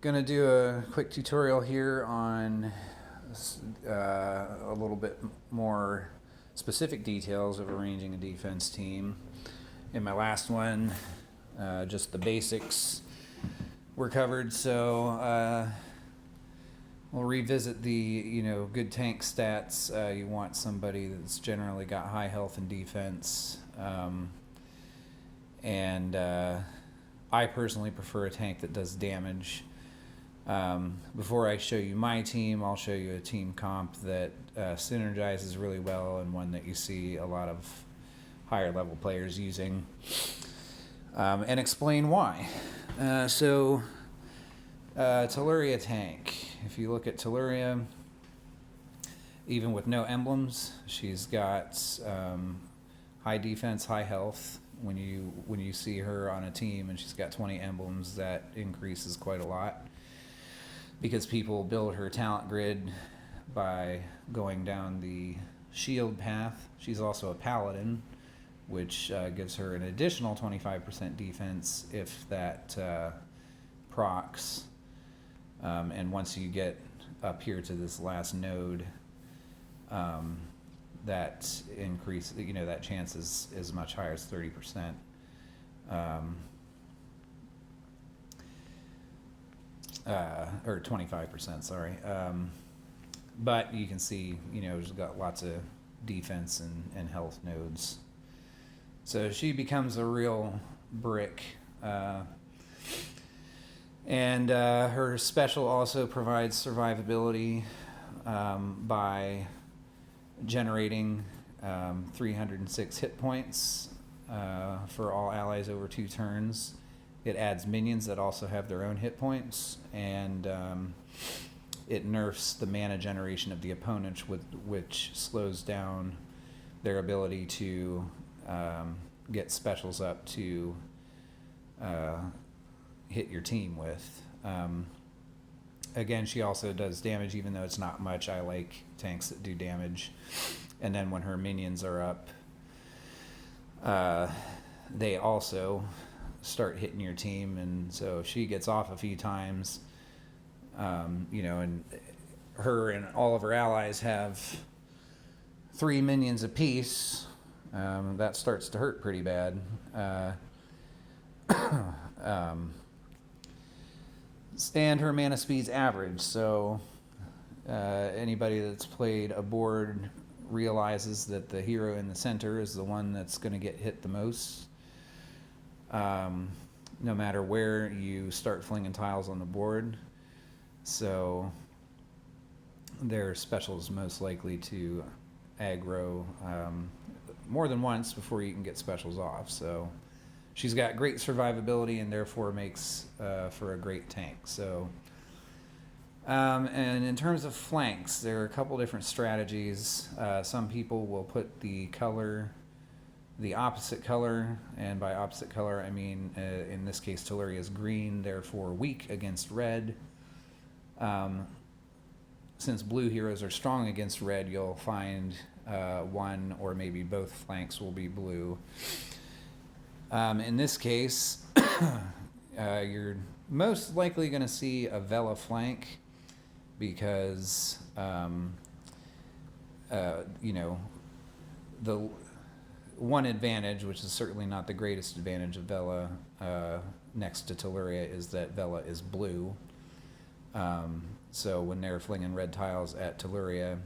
Gonna do a quick tutorial here on a little bit more specific details of arranging a defense team. In my last one, just the basics were covered, so we'll revisit the good tank stats. You want somebody that's generally got high health and defense, and I personally prefer a tank that does damage. Before I show you my team, I'll show you a team comp that synergizes really well and one that you see a lot of higher level players using, and explain why. Telluriya tank. If you look at Telluriya, even with no emblems, she's got high defense, high health. When you see her on a team and she's got 20 emblems, that increases quite a lot, because people build her talent grid by going down the shield path. She's also a paladin, which gives her an additional 25% defense if that procs. And once you get up here to this last node, that increase, that chance is much higher, as 30%. Or 25%, sorry. But you can see, she's got lots of defense and health nodes. So she becomes a real brick. And her special also provides survivability by generating 306 hit points for all allies over 2 turns. It adds minions that also have their own hit points, and it nerfs the mana generation of the opponent, which slows down their ability to get specials up to hit your team with. Again, she also does damage, even though it's not much. I like tanks that do damage. And then when her minions are up, they also start hitting your team, and so if she gets off a few times, and her and all of her allies have 3 minions apiece, that starts to hurt pretty bad. And her mana speed's average, so anybody that's played a board realizes that the hero in the center is the one that's going to get hit the most. No matter where you start flinging tiles on the board. So their special is most likely to aggro more than once before you can get specials off. So she's got great survivability and therefore makes for a great tank. So and in terms of flanks, there are a couple different strategies. Some people will put the opposite color, and by opposite color I mean in this case Telluriya is green, therefore weak against red. Since blue heroes are strong against red, you'll find one or maybe both flanks will be blue. In this case, you're most likely going to see a Vela flank, because the one advantage, which is certainly not the greatest advantage of Vela next to Telluriya, is that Vela is blue. So when they're flinging red tiles at Telluriya,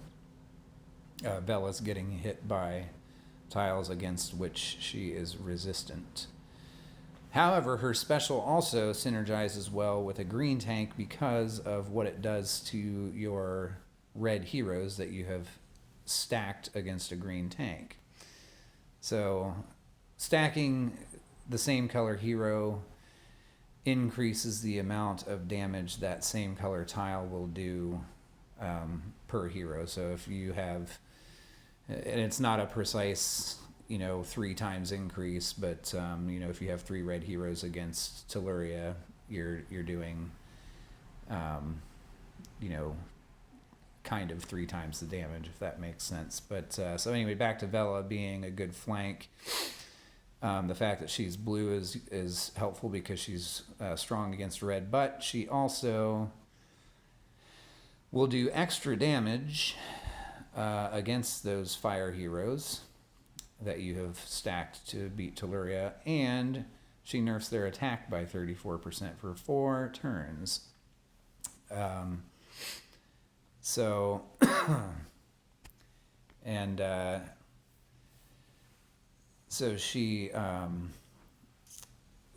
Vela's getting hit by tiles against which she is resistant. However, her special also synergizes well with a green tank because of what it does to your red heroes that you have stacked against a green tank. So stacking the same color hero increases the amount of damage that same color tile will do per hero. So if you have, and it's not a precise 3 times increase, but if you have 3 red heroes against Telluriya, you're doing kind of 3 times the damage, if that makes sense. But so anyway, back to Vela being a good flank. The fact that she's blue is helpful because she's strong against red, but she also will do extra damage against those fire heroes that you have stacked to beat Telluria, and she nerfs their attack by 34% for 4 turns. So, and so she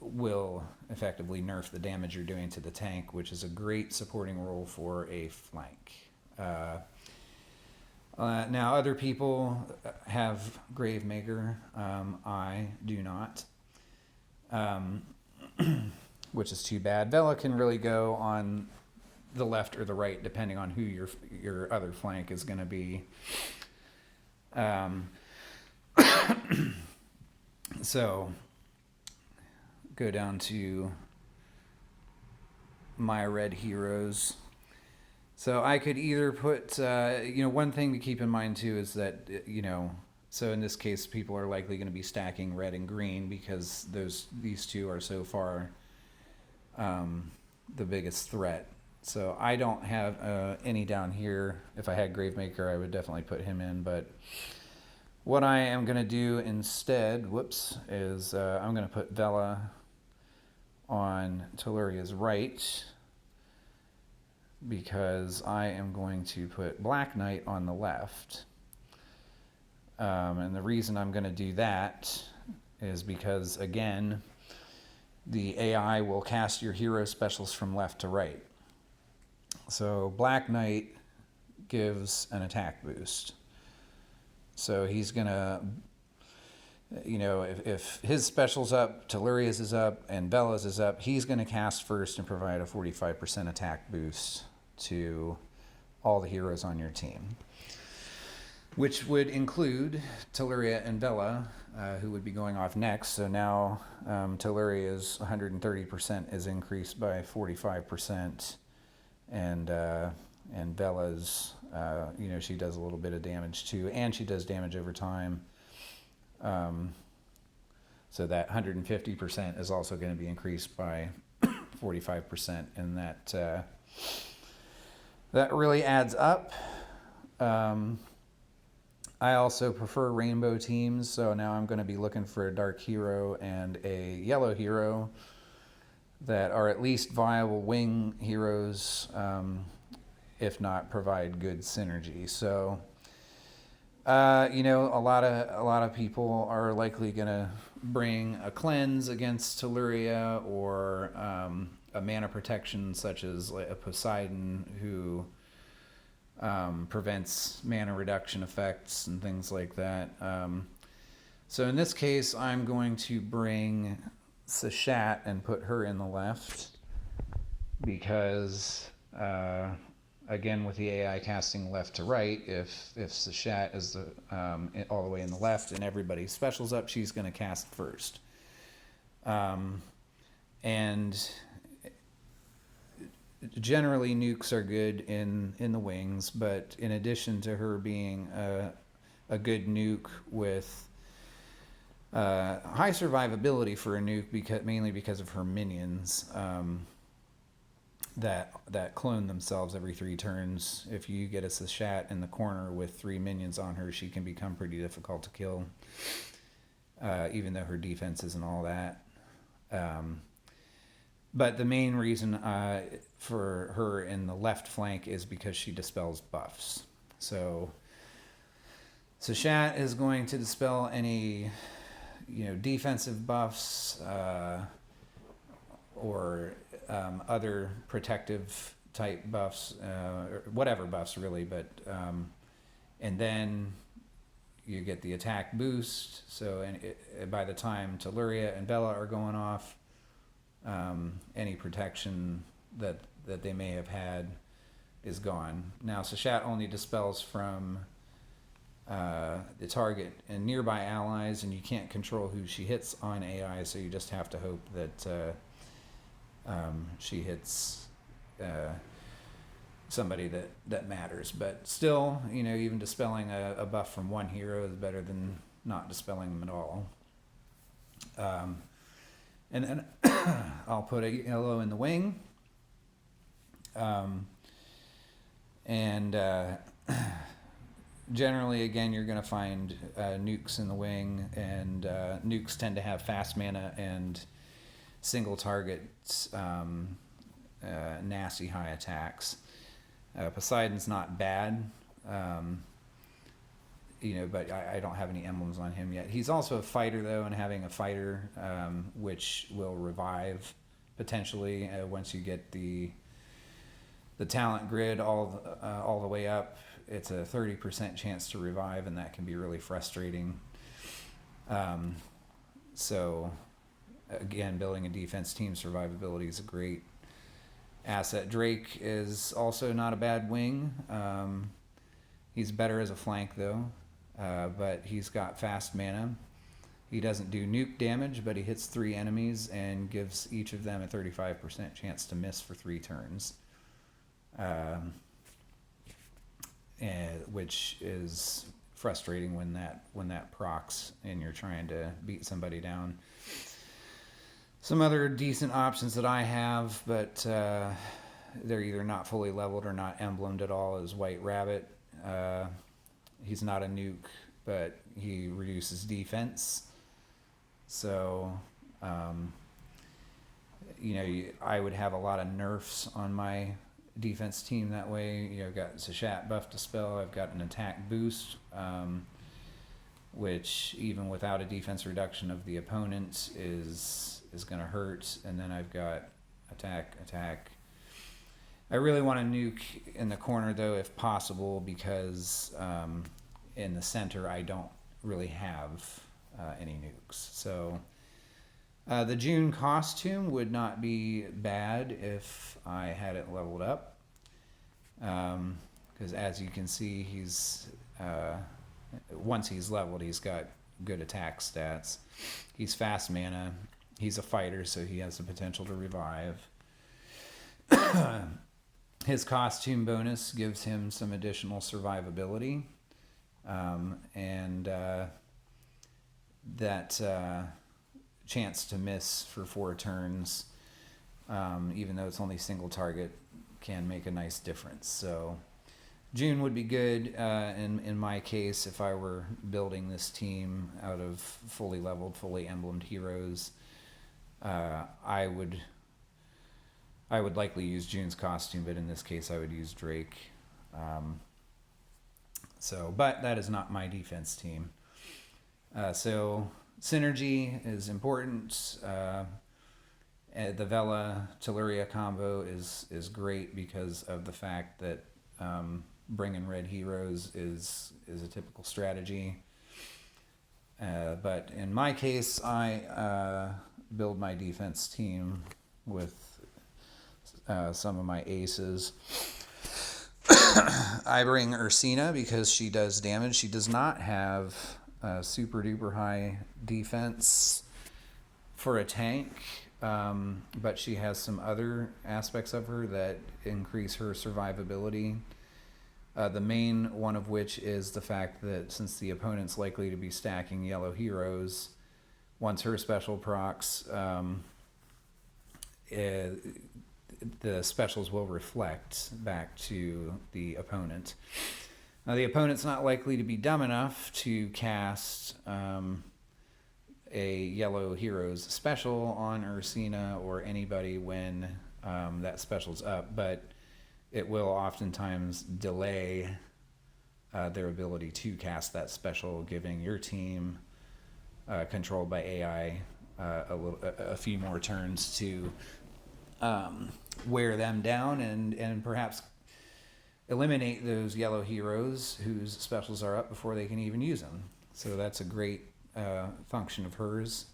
will effectively nerf the damage you're doing to the tank, which is a great supporting role for a flank. Now, other people have Gravemaker. I do not, which is too bad. Vela can really go on the left or the right, depending on who your other flank is going to be. So, go down to my red heroes. So I could either put, one thing to keep in mind too is that, so in this case, people are likely going to be stacking red and green because these two are so far the biggest threat. So I don't have any down here. If I had Gravemaker, I would definitely put him in. But what I am going to do instead, is I'm going to put Vela on Telluria's right, because I am going to put Black Knight on the left. And the reason I'm going to do that is because, again, the AI will cast your hero specials from left to right. So Black Knight gives an attack boost. So he's going to, if his special's up, Telluria's is up, and Vela's is up, he's going to cast first and provide a 45% attack boost to all the heroes on your team, which would include Telluria and Vela, who would be going off next. So now Telluria's 130% is increased by 45%, and Vela's, she does a little bit of damage too, and she does damage over time. So that 150% is also going to be increased by 45%, and that really adds up. I also prefer rainbow teams, so now I'm going to be looking for a dark hero and a yellow hero that are at least viable wing heroes, if not provide good synergy. So, a lot of people are likely going to bring a cleanse against Telluria, or a mana protection such as a Poseidon, who prevents mana reduction effects and things like that. So in this case, I'm going to bring Seshat and put her in the left, because again, with the AI casting left to right, if Seshat is all the way in the left and everybody's specials up, she's going to cast first. And generally nukes are good in the wings, but in addition to her being a good nuke with high survivability for a nuke, mainly because of her minions that clone themselves every 3 turns. If you get a Seshat in the corner with 3 minions on her, she can become pretty difficult to kill, even though her defense isn't all that. But the main reason for her in the left flank is because she dispels buffs. So Seshat is going to dispel any defensive buffs or other protective type buffs, or whatever buffs really, but and then you get the attack boost. So by the time Telluria and Vela are going off, any protection that they may have had is gone. Now Seshat only dispels from the target and nearby allies, and you can't control who she hits on AI, so you just have to hope that she hits somebody that matters. But still, even dispelling a buff from one hero is better than not dispelling them at all. And then I'll put a yellow in the wing. And generally, again, you're going to find nukes in the wing, and nukes tend to have fast mana and single targets, nasty high attacks. Poseidon's not bad, but I don't have any emblems on him yet. He's also a fighter, though, and having a fighter, which will revive potentially once you get the talent grid all the way up. It's a 30% chance to revive, and that can be really frustrating. So again, building a defense team, survivability is a great asset. Drake is also not a bad wing. He's better as a flank, though, but he's got fast mana. He doesn't do nuke damage, but he hits 3 enemies and gives each of them a 35% chance to miss for 3 turns. Which is frustrating when that procs and you're trying to beat somebody down. Some other decent options that I have, but they're either not fully leveled or not emblemed at all, is White Rabbit. He's not a nuke, but he reduces defense. So, I would have a lot of nerfs on my defense team that way. I've got Sashat buff to spell. I've got an attack boost, which even without a defense reduction of the opponent is going to hurt. And then I've got attack. I really want to nuke in the corner, though, if possible, because in the center I don't really have any nukes. So the June costume would not be bad if I had it leveled up, because as you can see, he's once he's leveled, he's got good attack stats. He's fast mana. He's a fighter, so he has the potential to revive. His costume bonus gives him some additional survivability, and that chance to miss for 4 turns, even though it's only single target, can make a nice difference. So June would be good in my case if I were building this team out of fully leveled, fully emblemed heroes. I would likely use June's costume, but in this case I would use Drake. But that is not my defense team. So synergy is important. The Vela Telluriya combo is great because of the fact that bringing red heroes is a typical strategy. But in my case, I build my defense team with some of my aces. I bring Ursina because she does damage. She does not have super duper high defense for a tank, but she has some other aspects of her that increase her survivability. The main one of which is the fact that since the opponent's likely to be stacking yellow heroes, once her special procs, the specials will reflect back to the opponent. Now, the opponent's not likely to be dumb enough to cast a yellow hero's special on Ursina or anybody when that special's up, but it will oftentimes delay their ability to cast that special, giving your team controlled by AI a few more turns to wear them down and perhaps eliminate those yellow heroes whose specials are up before they can even use them. So that's a great function of hers.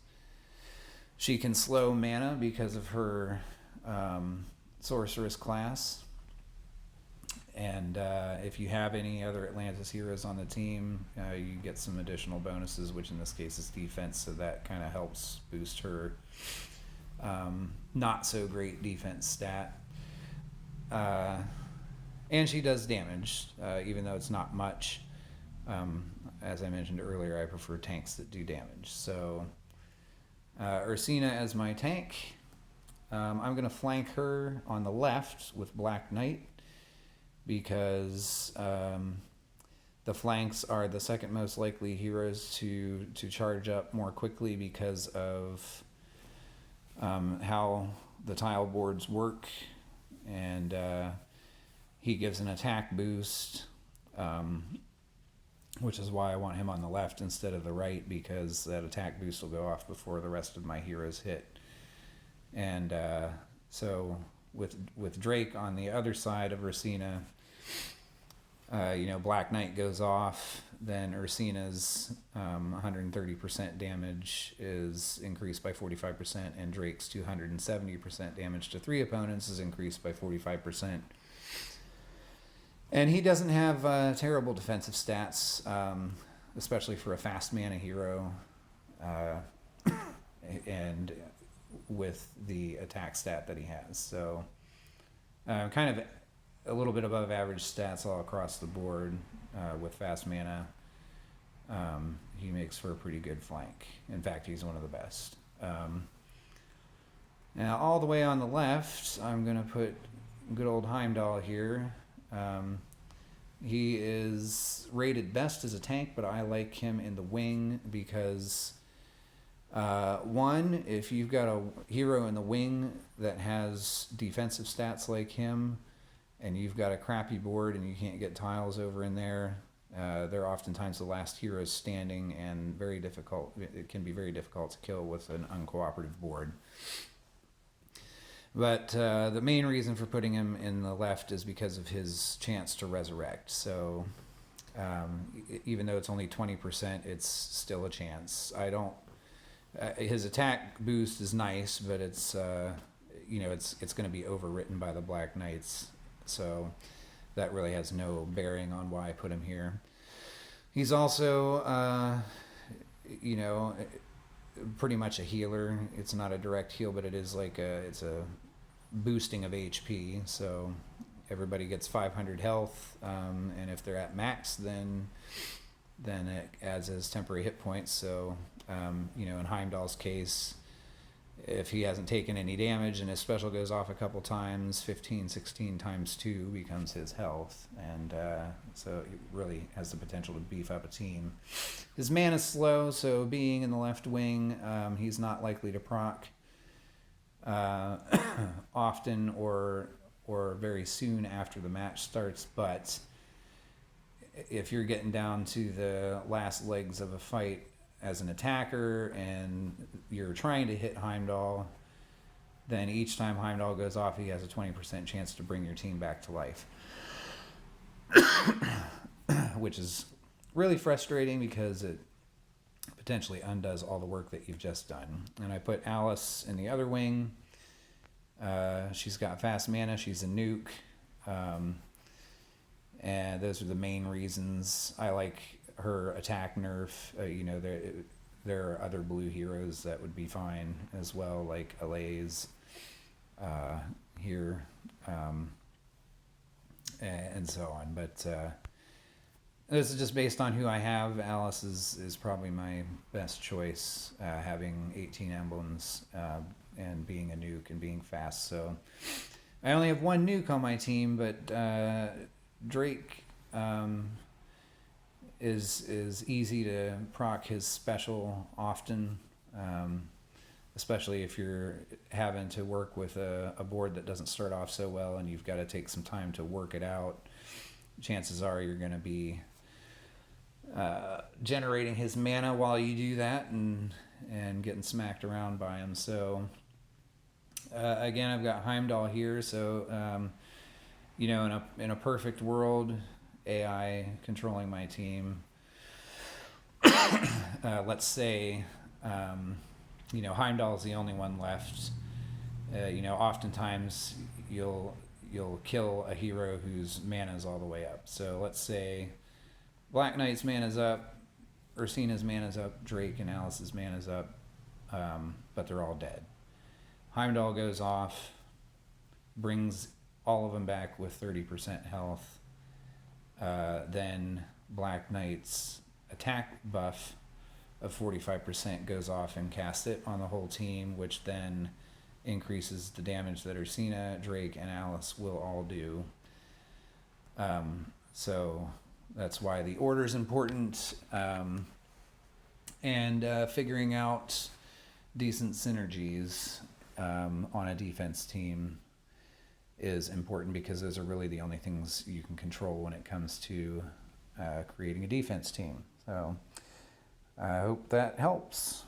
She can slow mana because of her sorceress class. And if you have any other Atlantis heroes on the team, you get some additional bonuses, which in this case is defense, so that kind of helps boost her not so great defense stat. And she does damage, even though it's not much. As I mentioned earlier, I prefer tanks that do damage. So Ursina as my tank. I'm going to flank her on the left with Black Knight because the flanks are the second most likely heroes to charge up more quickly because of how the tile boards work, and he gives an attack boost, which is why I want him on the left instead of the right, because that attack boost will go off before the rest of my heroes hit. And so with Drake on the other side of Ursina, Black Knight goes off, then Ursina's 130% damage is increased by 45%, and Drake's 270% damage to 3 opponents is increased by 45%. And he doesn't have terrible defensive stats, especially for a fast mana hero, and with the attack stat that he has. So kind of a little bit above average stats all across the board with fast mana. He makes for a pretty good flank. In fact, he's one of the best. Now, all the way on the left, I'm going to put good old Heimdall here. He is rated best as a tank, but I like him in the wing because, one, if you've got a hero in the wing that has defensive stats like him, and you've got a crappy board and you can't get tiles over in there, they're oftentimes the last heroes standing and very difficult. It can be very difficult to kill with an uncooperative board. But the main reason for putting him in the left is because of his chance to resurrect. So even though it's only 20%, it's still a chance. His attack boost is nice, but it's it's going to be overwritten by the Black Knights. So that really has no bearing on why I put him here. He's also, pretty much a healer. It's not a direct heal, but it is it's a boosting of HP. So everybody gets 500 health, and if they're at max, then it adds as temporary hit points. So, in Heimdall's case, if he hasn't taken any damage and his special goes off a couple times, 16 times 2 becomes his health. And so it really has the potential to beef up a team. His mana's slow, so being in the left wing, he's not likely to proc often or very soon after the match starts. But if you're getting down to the last legs of a fight as an attacker and you're trying to hit Heimdall, then each time Heimdall goes off, he has a 20% chance to bring your team back to life. Which is really frustrating because it potentially undoes all the work that you've just done. And I put Alice in the other wing. She's got fast mana. She's a nuke. And those are the main reasons I like her attack nerf. There are other blue heroes that would be fine as well, like Allays here, and so on. But this is just based on who I have. Alice is probably my best choice, having 18 emblems and being a nuke and being fast. So I only have one nuke on my team, but Drake is easy to proc his special often, especially if you're having to work with a board that doesn't start off so well and you've got to take some time to work it out. Chances are you're going to be generating his mana while you do that and getting smacked around by him. So again, I've got Heimdall here. So in a perfect world, AI controlling my team. Let's say Heimdall is the only one left. Oftentimes you'll kill a hero whose mana is all the way up. So let's say Black Knight's mana's up, Ursina's mana's up, Drake and Alice's mana's up, but they're all dead. Heimdall goes off, brings all of them back with 30% health. Then Black Knight's attack buff of 45% goes off and casts it on the whole team, which then increases the damage that Ursina, Drake, and Alice will all do. So that's why the order is important. And figuring out decent synergies on a defense team is important, because those are really the only things you can control when it comes to creating a defense team. So I hope that helps.